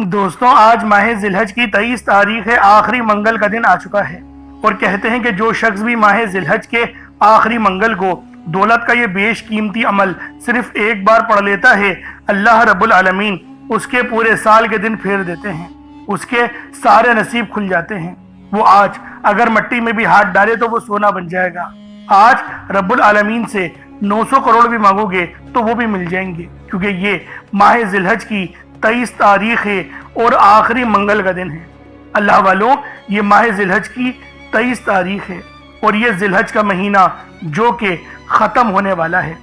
दोस्तों, आज माह जिलहज की 23 तारीख है। आखिरी मंगल का दिन आ चुका है और कहते हैं कि जो शख्स भी माह जिलहज के आखिरी मंगल को दौलत का ये बेशकीमती अमल सिर्फ एक बार पढ़ लेता है, अल्लाह रब्बुल आलमीन उसके पूरे साल के दिन फेर देते हैं, उसके सारे नसीब खुल जाते हैं। वो आज अगर मिट्टी में भी हाथ डाले तो वो सोना बन जाएगा। आज रब्बुल आलमीन से 900 करोड़ भी मांगोगे तो वो भी मिल जाएंगे, क्योंकि ये माह जिलहज की 23 तारीख है और आखिरी मंगल का दिन है। अल्लाह वालों, ये माह जिलहज की 23 तारीख है और ये जिलहज का महीना जो कि ख़त्म होने वाला है।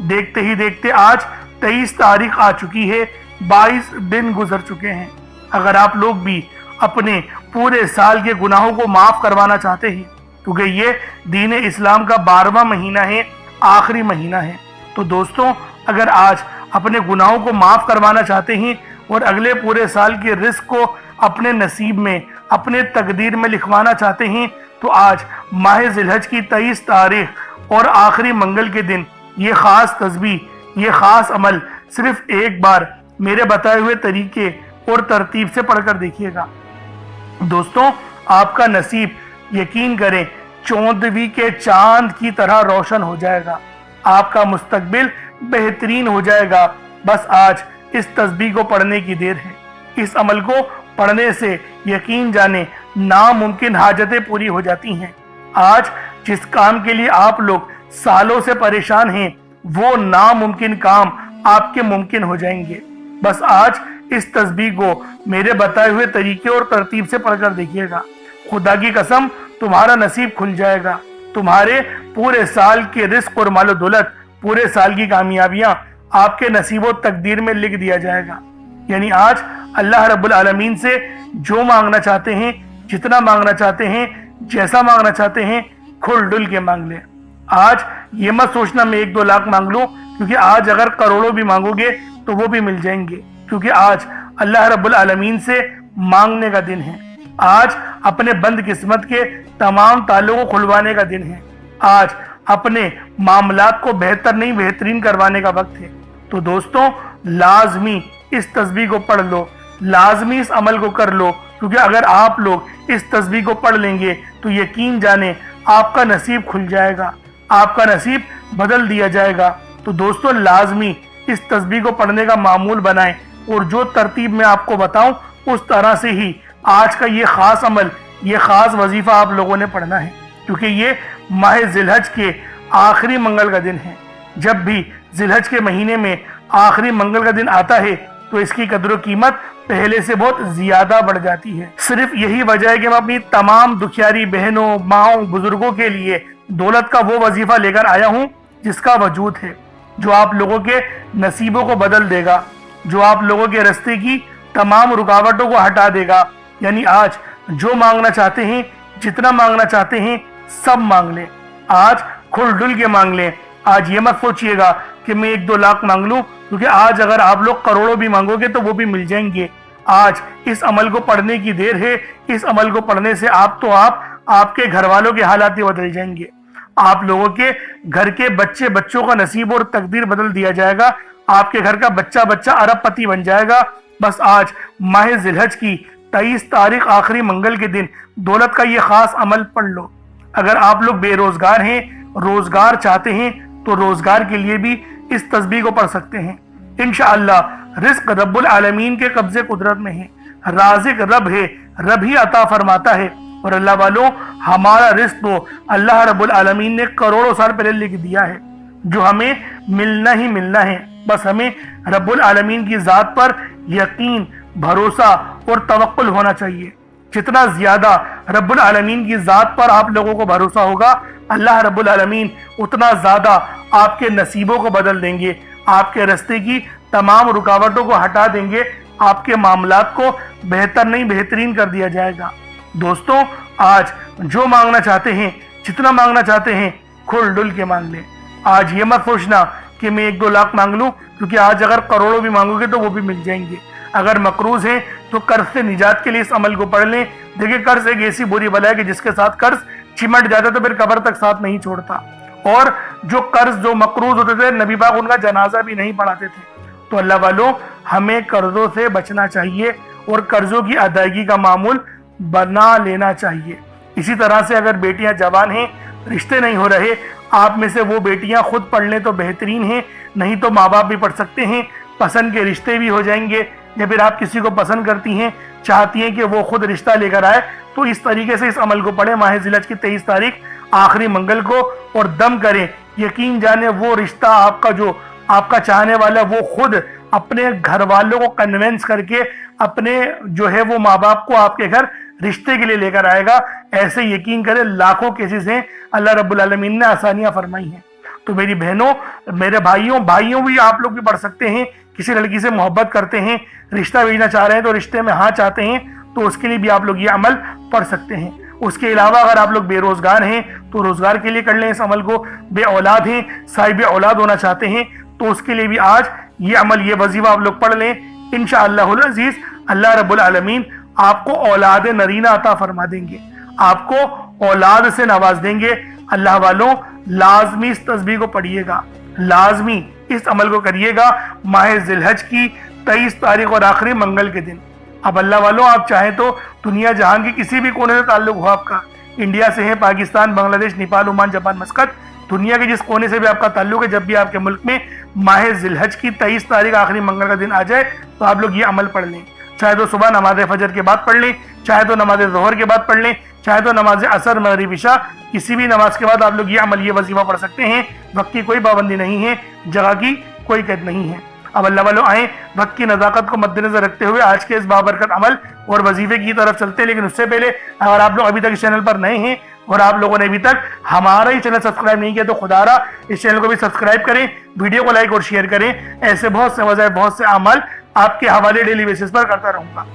देखते ही देखते आज 23 तारीख आ चुकी है, 22 दिन गुजर चुके हैं। अगर आप लोग भी अपने पूरे साल के गुनाहों को माफ़ करवाना चाहते हैं, क्योंकि ये दीन इस्लाम का 12वां महीना है, आखिरी महीना है, तो दोस्तों अगर आज अपने गुनाहों को माफ़ करवाना चाहते हैं और अगले पूरे साल के रिस्क को अपने नसीब में, अपने तकदीर में लिखवाना चाहते हैं, तो आज माह जिलहज की 23 तारीख और आखिरी मंगल के दिन ये ख़ास तस्बीह, ये ख़ास अमल सिर्फ एक बार मेरे बताए हुए तरीके और तरतीब से पढ़कर देखिएगा। दोस्तों, आपका नसीब यकीन करें चौदहवीं के चांद की तरह रोशन हो जाएगा, आपका मुस्तकबिल बेहतरीन हो जाएगा। बस आज इस तस्बीह को पढ़ने की देर है। इस अमल को पढ़ने से यकीन जाने नामुमकिन हाजतें पूरी हो जाती हैं। आज जिस काम के लिए आप लोग सालों से परेशान हैं, वो नामुमकिन काम आपके मुमकिन हो जाएंगे। बस आज इस तस्बीह को मेरे बताए हुए तरीके और तरतीब से पढ़कर देखिएगा। खुदा की कसम, तुम्हारा नसीब खुल जाएगा। तुम्हारे पूरे साल के रिस्क और मालो दौलत, पूरे साल की कामयाबियां आपके नसीबो तकदीर में लिख दिया जाएगा। यानी आज अल्लाह रब्बुल आलमीन से जो मांगना चाहते हैं, जितना मांगना चाहते हैं, जैसा मांगना चाहते हैं, खुल डुल के मांग लें। आज ये मत सोचना मैं 1-2 लाख मांग लूं, क्योंकि आज अगर करोड़ों भी मांगोगे तो वो भी मिल जाएंगे, क्योंकि आज अल्लाह रब्बुल आलमीन से मांगने का दिन है। आज अपने बंद किस्मत के तमाम तालों को खुलवाने का दिन है। आज अपने मामलात को बेहतर नहीं बेहतरीन करवाने का वक्त है। तो दोस्तों, लाजमी इस तस्बीह को पढ़ लो, लाजमी इस अमल को कर लो, क्योंकि अगर आप लोग इस तस्बीह को पढ़ लेंगे तो यकीन जाने आपका नसीब खुल जाएगा, आपका नसीब बदल दिया जाएगा। तो दोस्तों, लाजमी इस तस्बीह को पढ़ने का मामूल बनाएं और जो तरतीब मैं आपको बताऊं उस तरह से ही आज का ये खास अमल, ये खास वजीफा आप लोगों ने पढ़ना है, क्योंकि ये माह जिलहज के आखिरी मंगल का दिन है। जब भी जिलहज के महीने में आखिरी मंगल का दिन आता है तो इसकी कदर कीमत पहले से बहुत ज्यादा बढ़ जाती है। सिर्फ यही वजह है कि मैं अपनी तमाम दुखियारी बहनों, माओं, बुजुर्गों के लिए दौलत का वो वजीफा लेकर आया हूँ जिसका वजूद है, जो आप लोगों के नसीबों को बदल देगा, जो आप लोगों के रास्ते की तमाम रुकावटों को हटा देगा। यानी आज जो मांगना चाहते हैं, जितना मांगना चाहते हैं, सब मांग लें। आज खुल डुल के मांग लें। आज ये मत सोचिएगा कि मैं 1-2 लाख मांग लूं, क्योंकि आज अगर आप लोग करोड़ों भी मांगोगे तो वो भी मिल जाएंगे। आज इस अमल को पढ़ने की देर है। इस अमल को पढ़ने से आपके घर वालों के हालात बदल जाएंगे। आप लोगों के घर के बच्चों का नसीब और तकदीर बदल दिया जाएगा। आपके घर का बच्चा अरबपति बन जाएगा। बस आज माह जिलहज की 23 तारीख आखिरी मंगल के दिन दौलत का ये खास अमल पढ़ लो। अगर आप लोग बेरोजगार हैं, रोजगार चाहते हैं, तो रोजगार के लिए भी इस तस्बीह को पढ़ सकते हैं। इंशाअल्लाह रिस्क रब्बुल आलमीन के कब्जे कुदरत में है। राज़िक रब है, रब ही अता फरमाता है। और अल्लाह वालों, हमारा रिस्क तो अल्लाह रब्बुल आलमीन ने करोड़ों साल पहले लिख दिया है, जो हमें मिलना ही मिलना है। बस हमें रब्बुल आलमीन की ज़ात पर यकीन, भरोसा और तवक्कुल होना चाहिए। जितना ज्यादा रब्बुल आलमीन की ज़ात पर आप लोगों को भरोसा होगा, अल्लाह रब्बुल आलमीन उतना ज़्यादा आपके नसीबों को बदल देंगे, आपके रास्ते की तमाम रुकावटों को हटा देंगे, आपके मामलात को बेहतर नहीं बेहतरीन कर दिया जाएगा। दोस्तों, आज जो मांगना चाहते हैं, जितना मांगना चाहते हैं, खुल डुल के मांग लें। आज ये मत सोचना कि मैं 1-2 लाख मांग लूँ, क्योंकि आज अगर करोड़ों भी मांगोगे तो वो भी मिल जाएंगे। अगर मकरूज हैं तो कर्ज से निजात के लिए इस अमल को पढ़ लें। देखिए, कर्ज एक ऐसी बुरी बला है कि जिसके साथ कर्ज चिमट जाता तो फिर कब्र तक साथ नहीं छोड़ता। और जो मकरूज होते थे, नबी पाक उनका जनाजा भी नहीं पढ़ाते थे। तो अल्लाह वालों, हमें कर्जों से बचना चाहिए और कर्जों की अदायगी का मामूल बना लेना चाहिए। इसी तरह से अगर बेटियां जवान हैं, रिश्ते नहीं हो रहे, आप में से वो बेटियां खुद पढ़ लें तो बेहतरीन है, नहीं तो माँ बाप भी पढ़ सकते हैं, पसंद के रिश्ते भी हो जाएंगे। या फिर आप किसी को पसंद करती हैं, चाहती हैं कि वो खुद रिश्ता लेकर आए, तो इस तरीके से इस अमल को पढ़ें माह जिलहज की 23 तारीख आखिरी मंगल को, और दम करें। यकीन जाने वो रिश्ता आपका जो आपका चाहने वाला वो खुद अपने घर वालों को कन्विंस करके अपने जो है वो माँ बाप को आपके घर रिश्ते के लिए लेकर आएगा। ऐसे यकीन करें लाखों केसेस हैं, अल्लाह रब्बुल आलमीन ने आसानियां फरमाई हैं। तो मेरी बहनों, मेरे भाइयों भी आप लोग भी पढ़ सकते हैं। किसी लड़की से मोहब्बत करते हैं, रिश्ता भेजना चाह रहे हैं, तो रिश्ते में हाँ चाहते हैं, तो उसके लिए भी आप लोग ये अमल पढ़ सकते हैं। उसके अलावा अगर आप लोग बेरोजगार हैं तो रोजगार के लिए कर लें इस अमल को। बे औलाद हैं, साहिब औलाद होना चाहते हैं, तो उसके लिए भी आज ये अमल, ये वजीफा आप लोग पढ़ लें। इंशाअल्लाहुल अजीज अल्लाह रब्बुल आलमीन आपको औलाद नरीना अता फरमा देंगे, आपको औलाद से नवाज देंगे। अल्लाह वालों, लाजमी इस तस्बीह को पढ़िएगा, लाजमी इस अमल को करिएगा माह जिलहज की 23 तारीख और आखिरी मंगल के दिन। अब अल्लाह वालों, आप चाहें तो दुनिया जहां की किसी भी कोने से ताल्लुक हो आपका, इंडिया से है, पाकिस्तान, बांग्लादेश, नेपाल, ओमान, जापान, मस्कत, दुनिया के जिस कोने से भी आपका ताल्लुक है, जब भी आपके मुल्क में माह जिलहज की 23 तारीख आखिरी मंगल का दिन आ जाए, तो आप लोग ये अमल पढ़ लें। चाहे तो सुबह नमाज फजर के बाद पढ़ लें, चाहे तो नमाज ज़ोहर के बाद पढ़ लें, चाहे तो नमाज असर, मगरिब, इशा, किसी भी नमाज के बाद आप लोग ये अमल, ये वजीफा पढ़ सकते हैं। वक्त की कोई पाबंदी नहीं है, जगह की कोई कैद नहीं है। अब अल्लाह वालों आए, वक्त की नज़ाकत को मद्देनजर रखते हुए आज के इस बाबरकत अमल और वजीफे की तरफ चलते हैं। लेकिन उससे पहले अगर आप लोग अभी तक इस चैनल पर नए हैं और आप लोगों ने अभी तक हमारा ही चैनल सब्सक्राइब नहीं किया, तो खुदारा इस चैनल को भी सब्सक्राइब करें, वीडियो को लाइक और शेयर करें। ऐसे बहुत से वज़ाइफ, बहुत से अमल आपके हवाले डेली बेसिस पर करता रहूंगा।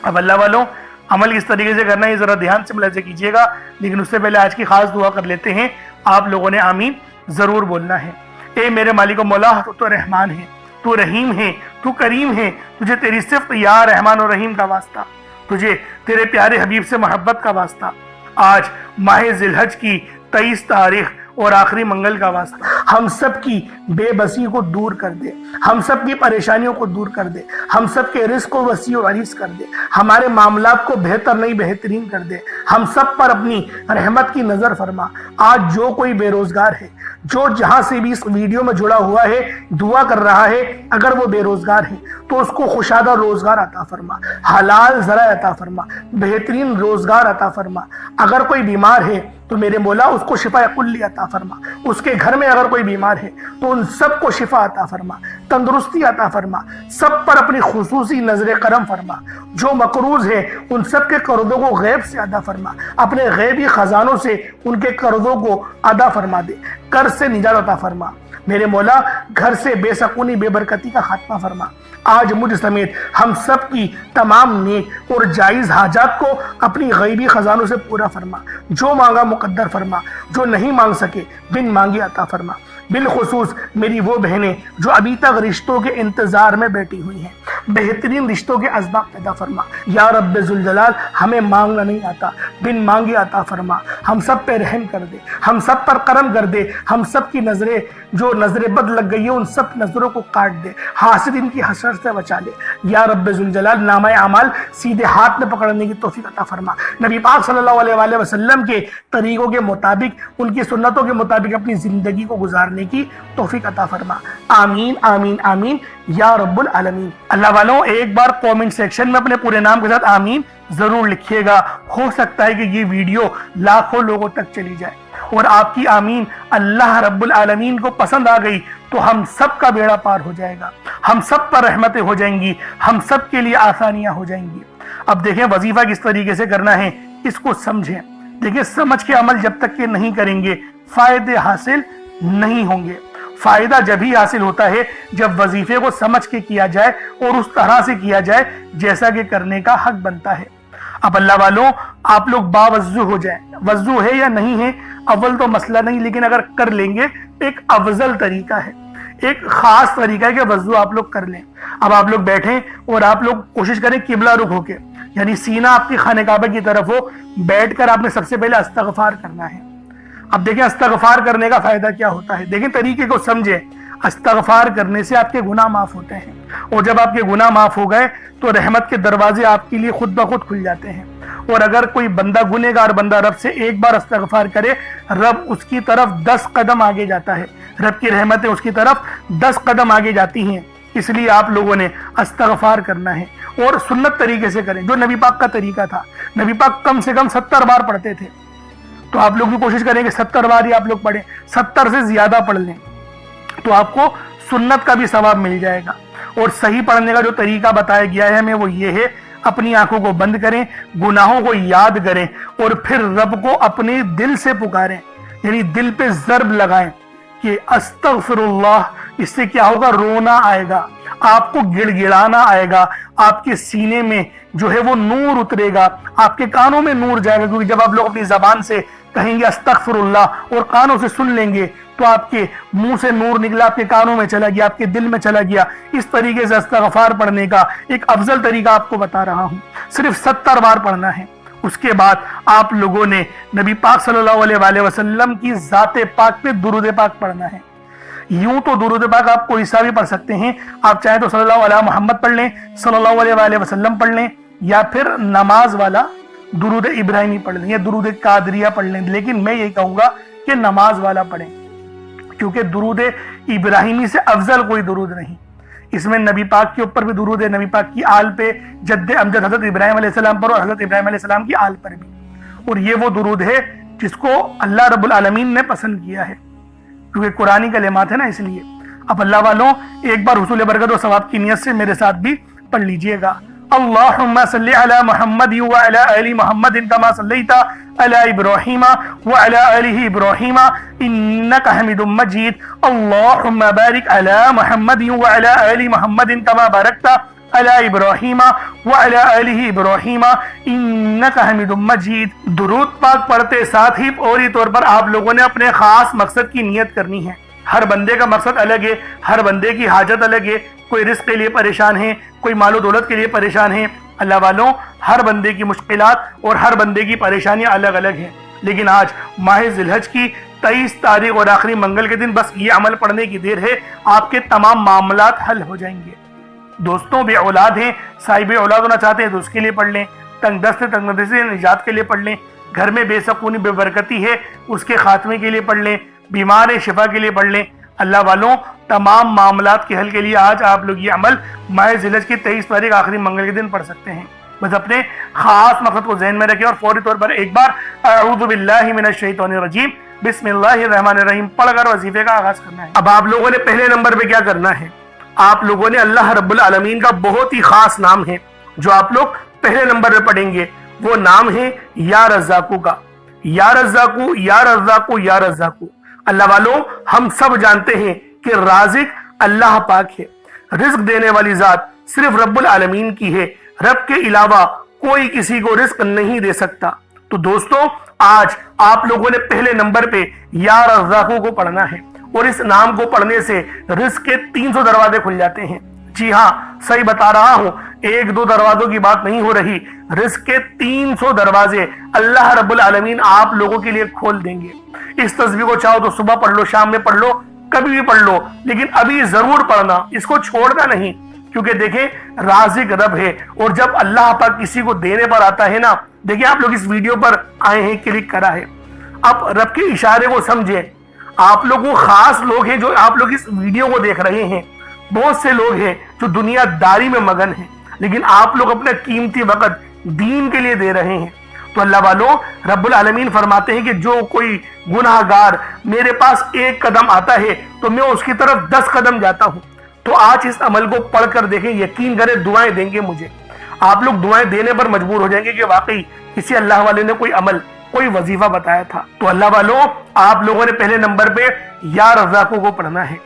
अब अल्लाह वालों, अमल किस तरीके से करना है जरा ध्यान से मुलाहिज़ा कीजिएगा। लेकिन उससे पहले आज की खास दुआ कर लेते हैं। आप लोगों ने आमीन जरूर बोलना है। ए मेरे मालिक मौला, तो रहमान है, तू रहीम है, तू करीम है, तुझे तेरी सिफ्त या रहमान और रहीम का वास्ता, तुझे तेरे प्यारे हबीब से मोहब्बत का वास्ता, आज माह जिलहज की 23 तारीख और आखिरी मंगल का वास्ता, हम सब की बेबसी को दूर कर दे, हम सब की परेशानियों को दूर कर दे, हम सब के रिस्क को वसी और अरीज कर दे, हमारे मामलात को बेहतर नहीं बेहतरीन कर दे, हम सब पर अपनी रहमत की नजर फरमा। आज जो कोई बेरोजगार है, जो जहां से भी इस वीडियो में जुड़ा हुआ है, दुआ कर रहा है, अगर वो बेरोजगार है तो उसको खुशादा रोजगार अता फरमा, हलाल जरा अता फरमा, बेहतरीन रोजगार अता फरमा। अगर कोई बीमार है तो मेरे मौला उसको शिफा कुल्ली अता फरमा। उसके घर में अगर कोई बीमार है तो उन सबको शिफा अता फरमा, तंदुरुस्ती अता फरमा, सब पर अपनी खुसूसी नजर करम फरमा। जो मकरूज है उन सब के कर्जों को गैब से अदा फरमा, अपने गैबी खजानों से उनके कर्जों को अदा फरमा दे, कर्ज से निजात अता फरमा। मेरे मौला, घर से बेसकूनी बेबरकती का खात्मा फरमा। आज मुझ समेत हम सब की तमाम नेक और जायज हाजात को अपनी गैबी खजानों से पूरा फरमा। जो मांगा मुकद्दर फरमा, जो नहीं मांग सके बिन मांगे अता फरमा। बिलखुसूस मेरी वो बहनें जो अभी तक रिश्तों के इंतजार में बैठी हुई हैं, बेहतरीन रिश्तों के असबाब पैदा फरमा। या रब्बे जुल जलाल, हमें मांगना नहीं आता, बिन मांगे अता फरमा। हम सब पे रहम कर दे, हम सब पर करम कर दे, हम सब की नजरें जो नजरें बद लग गई है उन सब नजरों को काट दे, हासिदीन की हसरत से बचा ले। या रब्बे जुल जलाल, नामाए अमाल सीधे हाथ में पकड़ने की तौफीक अता फरमा। नबी पाक सल्लल्लाहु अलैहि वसल्लम के तरीकों के मुताबिक, उनकी सुन्नतों के मुताबिक अपनी जिंदगी को गुजारने की तौफीक अता फरमा। आमीन आमीन आमीन या रब्बुल आलमीन। अल्लाह वालों, एक बार कमेंट सेक्शन में अपने पूरे नाम के साथ आमीन जरूर लिखिएगा। हो सकता है कि ये वीडियो लाखों लोगों तक चली जाए और आपकी आमीन अल्लाह रब्बुल आलमीन को पसंद आ गई तो हम सब का बेड़ा पार हो जाएगा, हम सब पर रहमतें हो जाएंगी, हम सब के लिए आसानियां हो जाएंगी। अब देखें वजीफा किस तरीके से करना है, इसको समझें। देखिए, समझ के अमल जब तक के नहीं करेंगे फायदे हासिल नहीं होंगे। फायदा जब ही हासिल होता है जब वजीफे को समझ के किया जाए और उस तरह से किया जाए जैसा कि करने का हक बनता है। अब अल्लाह वालों, आप लोग बावजू हो जाएं, वजू है या नहीं है अव्वल तो मसला नहीं, लेकिन अगर कर लेंगे एक अफजल तरीका है, एक खास तरीका है कि वजू आप लोग कर लें। अब आप लोग बैठें और आप लोग कोशिश करें किबला रुख होके, यानी सीना आपकी खाने काबा की तरफ हो, बैठकर आपने सबसे पहले इस्तगफार करना है। अब देखें इस्तगफार करने का फायदा क्या होता है, देखें तरीके को समझें। استغفار کرنے سے آپ کے گناہ معاف ہوتے ہیں، اور جب آپ کے گناہ معاف ہو گئے تو رحمت کے دروازے آپ کے لیے خود بخود کھل جاتے ہیں۔ اور اگر کوئی بندہ گنہگار بندہ رب سے ایک بار استغفار کرے، رب اس کی طرف 10 قدم آگے جاتا ہے، رب کی رحمتیں اس کی طرف 10 قدم آگے جاتی ہیں۔ اس لیے آپ لوگوں نے استغفار کرنا ہے، اور سنت طریقے سے کریں جو نبی پاک کا طریقہ تھا۔ نبی پاک کم سے کم 70 بار پڑھتے تھے، تو آپ لوگ بھی کوشش کریں کہ 70 بار ہی آپ لوگ پڑھیں، 70 سے زیادہ پڑھ لیں تو آپ کو سنت کا بھی ثواب مل جائے گا۔ اور صحیح پڑھنے کا جو طریقہ بتایا گیا ہے ہمیں وہ یہ ہے، اپنی آنکھوں کو بند کریں، گناہوں کو یاد کریں، اور پھر رب کو اپنے دل سے پکاریں، یعنی دل پہ ضرب لگائیں کہ استغفر اللہ۔ اس سے کیا ہوگا؟ رونا آئے گا، آپ کو گڑ گڑانا آئے گا، آپ کے سینے میں جو ہے وہ نور اترے گا، آپ کے کانوں میں نور جائے گا، کیونکہ جب آپ لوگ اپنی زبان سے کہیں گے استغفر اللہ اور کانوں سے سن لیں گے تو آپ کے منہ سے نور نکلا، آپ کے کانوں میں چلا گیا، آپ کے دل میں چلا گیا۔ اس طریقے سے استغفار پڑھنے کا ایک افضل طریقہ آپ کو بتا رہا ہوں، صرف 70 بار پڑھنا ہے۔ اس کے بعد آپ لوگوں نے نبی پاک صلی اللہ علیہ وآلہ وسلم کی ذات پاک پہ درود پاک پڑھنا ہے۔ یوں تو درود پاک آپ کوئی سا بھی پڑھ سکتے ہیں، آپ چاہیں تو صلی اللہ علیہ محمد پڑھ لیں، صلی اللہ علیہ وآلہ وسلم پڑھ لیں، یا پھر نماز والا درود ابراہیمی پڑھ لیں یا درود قادریہ پڑھ لیں، لیکن میں یہی کہوں گا کہ نماز والا پڑھیں، کیونکہ درود ابراہیمی سے افضل کوئی درود نہیں۔ اس میں نبی پاک کے اوپر بھی درود ہے، نبی پاک کی آل پہ، جد امجد حضرت ابراہیم علیہ السلام پر اور حضرت ابراہیم علیہ السلام کی آل پر بھی، اور یہ وہ درود ہے جس کو اللہ رب العالمین نے پسند کیا ہے، کیونکہ قرآنی کلمات ہے نا، اس لیے۔ اب اللہ والوں ایک بار حصول برکت و ثواب کی نیت سے میرے ساتھ بھی پڑھ لیجئے گا۔ اللہم صلی علی محمد وعلی آل محمد کما صلیت علی ابراہیم وعلی آل ابراہیم انک حمید مجید۔ اللہم بارک علی محمد وعلی آل محمد کما بارکت علی ابراہیم وعلی آل ابراہیم انک حمید مجید۔ درود پاک پڑھتے ساتھ ہی فوری طور پر آپ لوگوں نے اپنے خاص مقصد کی نیت کرنی ہے۔ ہر بندے کا مقصد الگ ہے، ہر بندے کی حاجت الگ ہے، کوئی رزق کے لیے پریشان ہے، کوئی مال و دولت کے لیے پریشان ہے۔ اللہ والوں ہر بندے کی مشکلات اور ہر بندے کی پریشانیاں الگ الگ ہیں، لیکن آج ماہ ذی الحج کی 23 تاریخ اور آخری منگل کے دن بس یہ عمل پڑھنے کی دیر ہے، آپ کے تمام معاملات حل ہو جائیں گے۔ دوستوں بے اولاد ہیں، صاحب اولاد ہونا چاہتے ہیں تو اس کے لیے پڑھ لیں، تنگ دست تنگ دستی سے نجات کے لیے پڑھ لیں، گھر میں بے سکونی بے برکتی ہے اس کے خاتمے کے لیے پڑھ لیں، بیمار شفا کے لیے پڑھ لیں۔ اللہ والوں تمام معاملات کے حل کے لیے آج آپ لوگ یہ عمل ماہ ذی الحج کی 23 تاریخ آخری منگل کے دن پڑھ سکتے ہیں۔ بس اپنے خاص مقصد کو ذہن میں رکھیں اور فوری طور پر ایک بار اعوذ باللہ من الشیطان الرجیم بسم اللہ الرحمن الرحیم پڑھ کر وظیفے کا آغاز کرنا ہے۔ اب آپ لوگوں نے پہلے نمبر پہ کیا کرنا ہے؟ آپ لوگوں نے اللہ رب العالمین کا بہت ہی خاص نام ہے جو آپ لوگ پہلے نمبر پہ پڑھیں گے، وہ نام ہے یا رزاقو کا۔ یا رزاقو یا رزاقو یا رزاقو۔ اللہ والوں ہم سب جانتے ہیں کہ رازق اللہ پاک ہے، رزق دینے والی ذات صرف رب العالمین کی ہے، رب کے علاوہ کوئی کسی کو رزق نہیں دے سکتا۔ تو دوستوں آج آپ لوگوں نے پہلے نمبر پہ یا رزاقو کو پڑھنا ہے، اور اس نام کو پڑھنے سے رزق کے 300 دروازے کھل جاتے ہیں۔ جی ہاں صحیح بتا رہا ہوں، 1-2 دروازوں کی بات نہیں ہو رہی، رزق کے 300 دروازے اللہ رب العالمین آپ لوگوں کے لیے کھول دیں گے۔ اس تسبیح کو چاہو تو صبح پڑھ لو، شام میں پڑھ لو، کبھی بھی پڑھ لو، لیکن ابھی ضرور پڑھنا، اس کو چھوڑنا نہیں، کیونکہ دیکھیں رازق رب ہے، اور جب اللہ پاک کسی کو دینے پر آتا ہے نا، دیکھیں آپ لوگ اس ویڈیو پر آئے ہیں، کلک کرا ہے، اب رب کے اشارے کو سمجھیں۔ آپ لوگ وہ خاص لوگ ہیں جو آپ لوگ اس ویڈیو کو دیکھ رہے ہیں، بہت سے لوگ ہیں جو دنیا داری میں مگن ہیں، لیکن آپ لوگ اپنا قیمتی وقت دین کے لیے دے رہے ہیں۔ تو اللہ والوں رب العالمین فرماتے ہیں کہ جو کوئی گناہ گار میرے پاس 1 قدم آتا ہے تو میں اس کی طرف 10 قدم جاتا ہوں۔ تو آج اس عمل کو پڑھ کر دیکھیں، یقین کریں دعائیں دیں گے مجھے، آپ لوگ دعائیں دینے پر مجبور ہو جائیں گے کہ واقعی کسی اللہ والے نے کوئی عمل کوئی وظیفہ بتایا تھا۔ تو اللہ والوں آپ لوگوں نے پہلے نمبر پہ یا رزاقو کو پڑھنا ہے،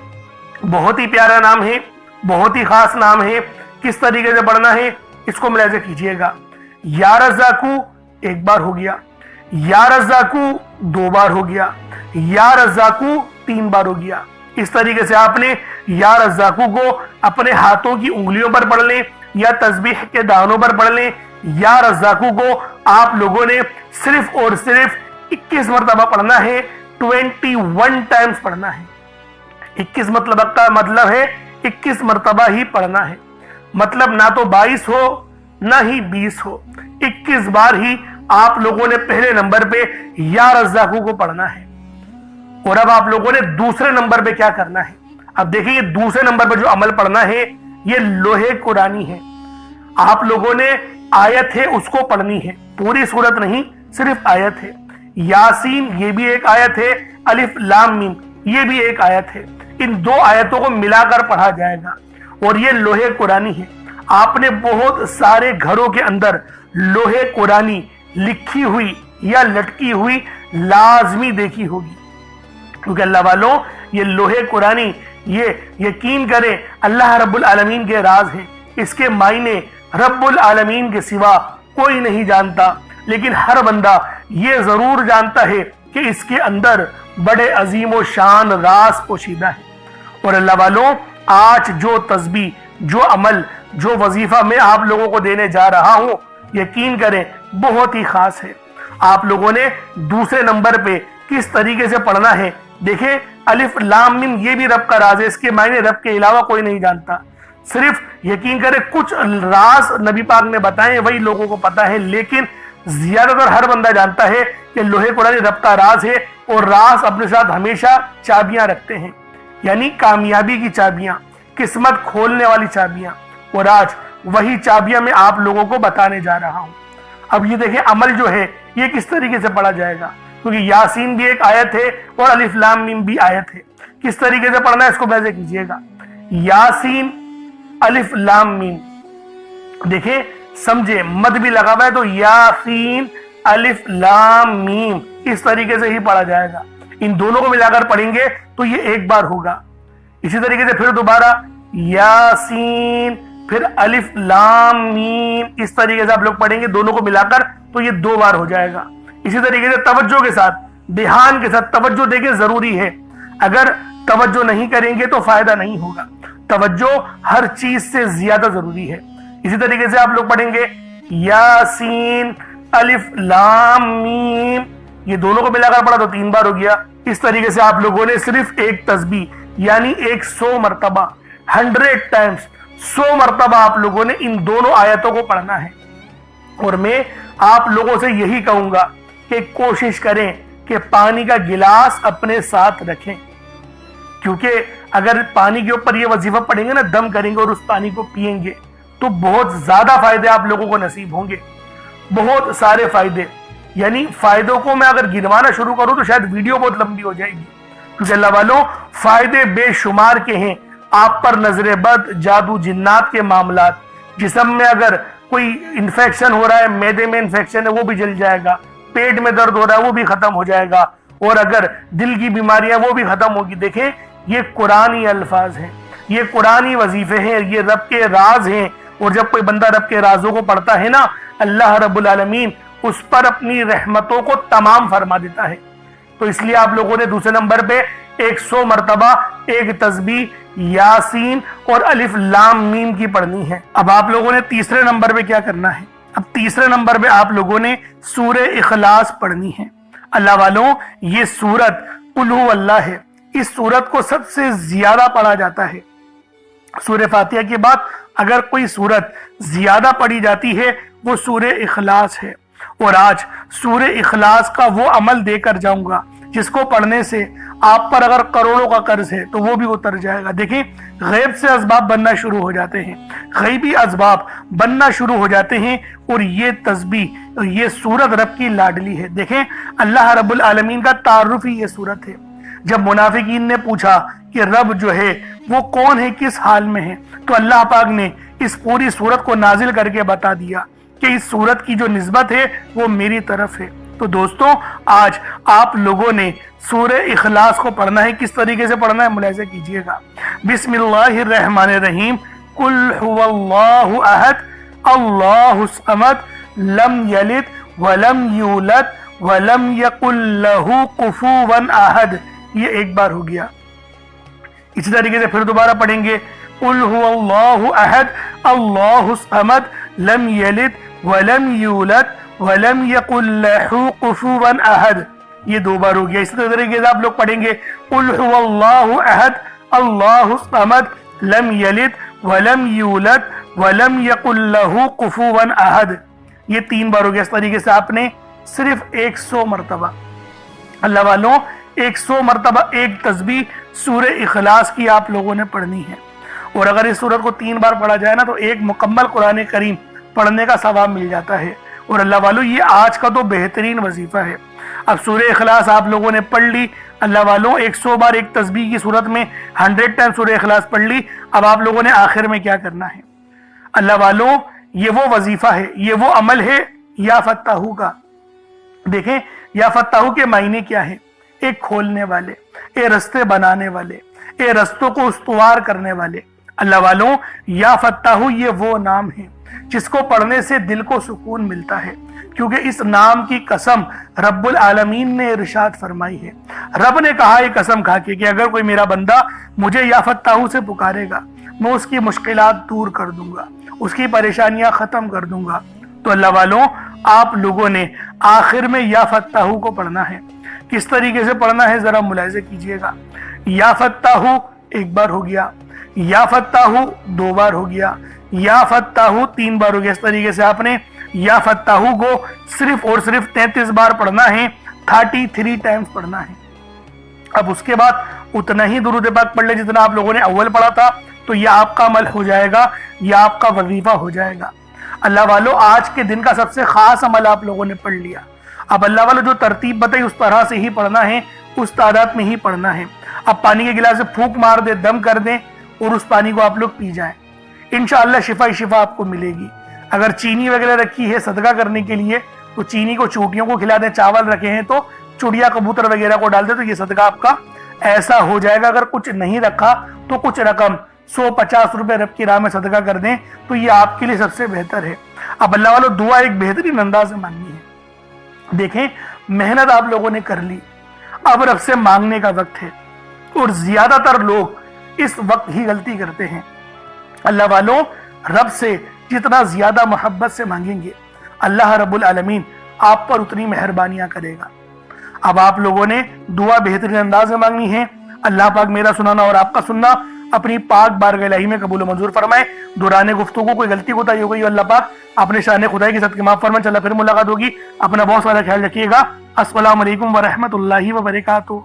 بہت ہی پیارا نام ہے، بہت ہی خاص نام ہے۔ کس طریقے سے پڑھنا ہے اس کو ملاحظہ کیجئے گا۔ یا رزاقو 1 بار ہو گیا، یا رزاقو 2 بار ہو گیا، یا رزاقو 3 بار ہو گیا۔ اس طریقے سے آپ نے یا رزاقو کو اپنے ہاتھوں کی انگلیوں پر پڑھ لیں یا تسبیح کے دانوں پر پڑھ لیں۔ یا رزاقو کو آپ لوگوں نے صرف اور صرف 21 مرتبہ پڑھنا ہے، 21 ٹائمز پڑھنا ہے۔ 21 मतलब का मतलब है 21 मरतबा ही पढ़ना है, मतलब ना तो 22 हो ना ही 20 हो, 21 बार ही आप लोगों ने पहले नंबर पे या रज़्ज़ाक़ू को पढ़ना है। और अब आप लोगों ने दूसरे नंबर पे क्या करना है, अब देखिए ये दूसरे नंबर पे जो अमल पढ़ना है ये लोहे कुरानी है। आप लोगों ने आयत है उसको पढ़नी है, पूरी सूरत नहीं, सिर्फ आयत है। यासीन ये भी एक आयत है, अलिफ लाम मीम ये भी एक आयत है। इन दो आयतों को मिलाकर पढ़ा जाएगा और ये लोहे कुरानी है। आपने बहुत सारे घरों के अंदर लोहे कुरानी लिखी हुई या लटकी हुई लाजमी देखी होगी, क्योंकि अल्लाह वालों ये लोहे कुरानी ये यकीन करें अल्लाह रब्बुल आलमीन के राज है। इसके मायने रब्बुल आलमीन के सिवा कोई नहीं जानता, लेकिन हर बंदा ये जरूर जानता है कि इसके अंदर बड़े अजीम व शान राज पोशीदा है। और अल्लाह वालों आज जो तस्बीह, जो अमल, जो वजीफा मैं आप लोगों को देने जा रहा हूं, यकीन करें बहुत ही खास है। आप लोगों ने दूसरे नंबर पे किस तरीके से पढ़ना है देखें। अलिफ लाम मीम ये भी रब का राज है, इसके मायने रब के अलावा कोई नहीं जानता। सिर्फ यकीन करें कुछ राज नबी पाक ने बताए वही लोगों को पता है, लेकिन ज्यादातर हर बंदा जानता है कि लोहे कुरानी रब का राज है। और राज अपने साथ हमेशा चाबियां रखते हैं, यानी कामयाबी की चाबियां, किस्मत खोलने वाली चाबियां। और आज वही चाबियां मैं आप लोगों को बताने जा रहा हूं। अब ये देखें अमल जो है ये किस तरीके से पढ़ा जाएगा, क्योंकि यासीन भी एक आयत है और अलिफ लाम मीम भी आयत है। किस तरीके से पढ़ना है इसको वैसे कीजिएगा। यासीन अलिफ लाम मीम, देखें समझे, मद भी लगा हुआ है तो यासीन अलिफ लाम मीम इस तरीके से ही पढ़ा जाएगा। इन दोनों को मिलाकर पढ़ेंगे तो ये एक बार होगा। इसी तरीके से फिर दोबारा यासीन फिर अलिफ लाम मीम इस तरीके से आप लोग पढ़ेंगे दोनों को मिलाकर तो ये 2 बार हो जाएगा। इसी तरीके से तवज्जो के साथ, ध्यान के साथ, तवज्जो देके जरूरी है। अगर तवज्जो नहीं करेंगे तो फायदा नहीं होगा। तवज्जो हर चीज से ज्यादा जरूरी है। इसी तरीके से आप लोग पढ़ेंगे यासीन अलिफ लाम मीम, ये दोनों को मिलाकर पढ़ा तो 3 बार हो गया। इस तरीके से आप लोगों ने सिर्फ एक तस्बीह यानी 100 मरतबा 100 टाइम्स 100 मरतबा आप लोगों ने इन दोनों आयतों को पढ़ना है। और मैं आप लोगों से यही कहूंगा कि कोशिश करें कि पानी का गिलास अपने साथ रखें, क्योंकि अगर पानी के ऊपर ये वजीफा पढ़ेंगे ना, दम करेंगे और उस पानी को पिएंगे तो बहुत ज्यादा फायदे आप लोगों को नसीब होंगे, बहुत सारे फायदे। यानी फायदों को मैं अगर गिनवाना शुरू करूं तो शायद वीडियो बहुत लंबी हो जाएगी, क्योंकि अल्लाह वालों फायदे बेशुमार के हैं। आप पर नजर बद, जादू, जिन्नात के मामलात, जिस्म में अगर कोई इन्फेक्शन हो रहा है, मैदे में इन्फेक्शन है वो भी जल जाएगा, पेट में दर्द हो रहा है वो भी खत्म हो जाएगा, और अगर दिल की बीमारियां वो भी खत्म होगी। देखें ये कुरानी अल्फाज हैं, ये कुरानी वजीफे हैं, ये रब के राज हैं। और जब कोई बंदा रब के राजों को पढ़ता है ना, अल्लाह रब्बुल आलमीन उस पर अपनी रहमतों को तमाम फरमा देता है। तो इसलिए आप लोगों ने दूसरे नंबर पे 100 मरतबा एक तस्बीह यासीन और अलिफ लाम मीम की पढ़नी है। अब आप लोगों ने तीसरे नंबर पे क्या करना है, अब तीसरे नंबर पे आप लोगों ने सूरे इखलास पढ़नी है। अल्लाह वालों ये सूरत कुल हु अल्लाह है, इस सूरत को सबसे ज्यादा पढ़ा जाता है। सूरे फातिहा के बाद अगर कोई सूरत ज्यादा पढ़ी जाती है वो सूरे इखलास है। और आज सूरे इखलास का वो अमल देकर जाऊंगा जिसको पढ़ने से आप पर अगर करोड़ों का कर्ज है तो वो भी उतर जाएगा। देखिए गैब से असबाब बनना शुरू हो जाते हैं, गैबी असबाब बनना शुरू हो जाते हैं। और ये तस्बीह, ये सूरत रब की लाडली है। देखें अल्लाह रब्बुल आलमीन का तारुफ ही ये सूरत है। जब मुनाफिकीन ने पूछा कि रब जो है वो कौन है, किस हाल में है, तो अल्लाह पाक ने इस पूरी सूरत को नाजिल करके बता दिया कि इस सूरत की जो निस्बत है वो मेरी तरफ है। तो दोस्तों आज आप लोगों ने सूरे इखलास को पढ़ना है। किस तरीके से पढ़ना है मुलाहिज़ा कीजिएगा। बिस्मिल्लाहिर्रहमानिर्रहीम, कुल हुवल्लाहु अहद अल्लाहुस समद लम यलिद वलम यूलद वलम यकुल लहू कुफुवन अहद, ये एक बार हो गया। इसी तरीके से फिर दोबारा पढ़ेंगे कुल हुवल्लाहु अहद अल्लाहुस समद लम यलिद वलम यूलद वलम यकुल लहू कुफुवन अहद, ये 2 बार हो गया। इसी तरीके से आप लोग पढ़ेंगे कुल हुवल्लाहु अहद اللہ الصمد لم یلد ولم یولد ولم یکن لہ کفوا احد. یہ 3 بار ہو گیا. اس طریقے سے آپ نے صرف 100 مرتبہ اللہ والوں 100 مرتبہ ایک تسبیح سورہ اخلاص کی آپ لوگوں نے پڑھنی ہے. اور اگر اس سورت کو 3 بار پڑھا جائے نا تو ایک مکمل قرآن کریم پڑھنے کا ثواب مل جاتا ہے. اور اللہ والوں یہ آج کا تو بہترین وظیفہ ہے. اب سورہ اخلاص آپ لوگوں نے پڑھ لی اللہ والوں 100 بار ایک تسبیح کی صورت میں 100 ٹائم سورہ اخلاص پڑھ لی. اب آپ لوگوں نے آخر میں کیا کرنا ہے اللہ والوں؟ یہ وہ وظیفہ ہے, یہ وہ عمل ہے یا فتاحو کا. دیکھیں یا فتاحو کے معنی کیا ہے؟ ایک کھولنے والے, اے رستے بنانے والے, اے رستوں کو استوار کرنے والے. اللہ والوں یا فتاحو یہ وہ نام ہے جس کو پڑھنے سے دل کو سکون ملتا ہے, کیونکہ اس نام کی قسم رب العالمین نے ارشاد فرمائی ہے. رب نے کہا یہ قسم کھا کے کہ اگر کوئی میرا بندہ مجھے یا فتاحو سے پکارے گا میں اس کی مشکلات دور کر دوں گا, اس کی پریشانیاں ختم کر دوں گا. تو اللہ والوں آپ لوگوں نے آخر میں یا فتاحو کو پڑھنا ہے. کس طریقے سے پڑھنا ہے ذرا ملاحظہ کیجئے گا. یا فتاحو 1 بار ہو گیا, یا فتاحو 2 بار ہو گیا, یا فتاحو 3 بار ہو گیا. اس طریقے سے آپ نے یا فتاحو کو صرف اور صرف 33 بار پڑھنا ہے, 33 ٹائمز پڑھنا ہے. اب اس کے بعد اتنا ہی درود پاک پڑھ لے جتنا آپ لوگوں نے اول پڑھا تھا, تو یہ آپ کا عمل ہو جائے گا, یہ آپ کا وظیفہ ہو جائے گا. اللہ والوں آج کے دن کا سب سے خاص عمل آپ لوگوں نے پڑھ لیا. اب اللہ والوں جو ترتیب بتائی اس طرح سے ہی پڑھنا ہے, اس تعداد میں ہی پڑھنا ہے. اب پانی کے گلاس سے پھونک مار دے, دم کر دیں اور اس پانی کو آپ لوگ پی جائیں. انشاءاللہ شفا شفا آپ کو ملے گی. اگر چینی وغیرہ رکھی ہے صدقہ کرنے کے لیے تو چینی کو چوٹیوں کو کھلا دیں, چاول رکھے ہیں تو چڑیا کبوتر وغیرہ کو ڈال دیں, تو یہ صدقہ آپ کا ایسا ہو جائے گا. اگر کچھ نہیں رکھا تو کچھ رقم 150 روپے رب کی راہ میں صدقہ کر دیں تو یہ آپ کے لیے سب سے بہتر ہے. اب اللہ والوں دعا ایک بہترین انداز سے مانگنی ہے. دیکھیں محنت آپ لوگوں نے کر لی, اب رب سے مانگنے کا وقت ہے. اور زیادہ تر لوگ اس وقت ہی غلطی کرتے ہیں. اللہ والوں رب سے جتنا زیادہ محبت سے مانگیں گے اللہ رب العالمین آپ پر اتنی مہربانیاں کرے گا. اب آپ لوگوں نے دعا بہترین انداز میں مانگنی ہے. اللہ پاک میرا سنانا اور آپ کا سننا اپنی پاک بارگاہ الہی میں قبول و منظور فرمائے. دوران گفتگو کوئی غلطی کوتاہی ہو گئی اللہ پاک اپنے شان خدائی کے صدقے معاف فرمائے. چلا پھر ملاقات ہوگی. اپنا بہت سارا خیال رکھیے گا. السلام علیکم ورحمۃ اللہ وبرکاتہ.